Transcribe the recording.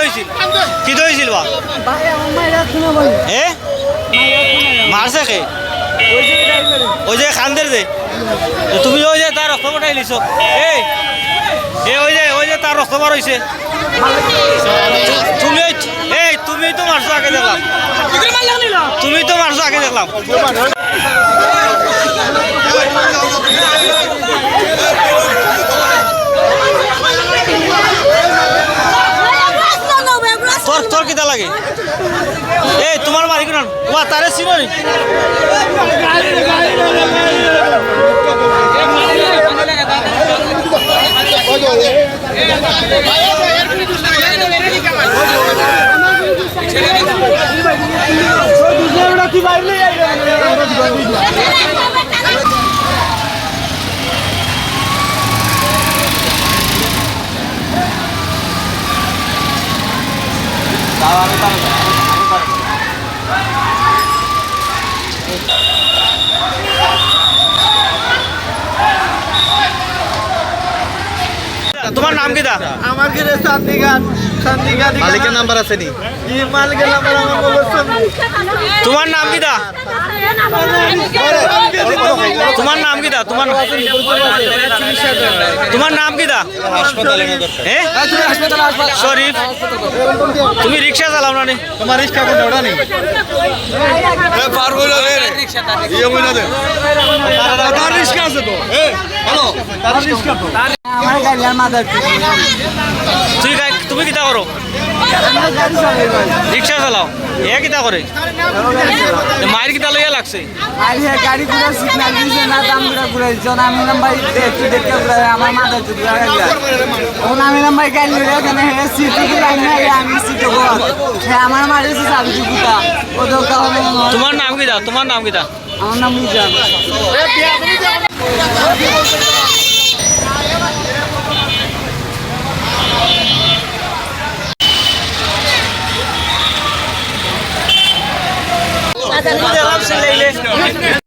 হয়েছিল কি হয়েছিল বা এ মারছে কে ওই যে খান্দের যে তুমি ওই যে তার রক্ত পটাই লিছ এই ওই যে তার রক্ত বার হয়েছে তুমি তুমি তো মারছো আগে দেখলাম তুমি তো মারছো আগে দেখলাম তোর কিতা লাগে এই তোমার মারি কোন ওয়া তারে চিনো নি তোমার নাম কি দা আমার কি রে শান্তিঘাট মালিকের নাম্বার আছে নি কি মালিকের নাম্বার আমার অবস্থা তোমার নাম কি দা তোমার নাম কি দা তোমার নাম কি দা হাসপাতালে হ্যাঁ শরীফ তুমি রিক্সা চালাও না নি তোমার রিক্সা কোন ওটা নি পার হইলো রে ইয়ে হইলো দে তার রিক্সা আছে তো হ্যালো তার রিক্সা তো আমার গাড়ি আর মাদার তুমি কিতা করো রিক্সা চালাও এ কিতা করে মায়ের কিতা লইয়া লাগছে গাড়ি ঘুরে সিগন্যাল দিয়েছে না দাম ঘুরে দিচ্ছে আমি ভাই একটু দেখতে আমার মাদার চুপ আমি ভাই গাড়ি ঘুরে ওখানে সিটে আমি সিটে আমার মারিয়েছে চাবি চুপুটা ও দোকান তোমার নাম কি দা আমার নাম মিজান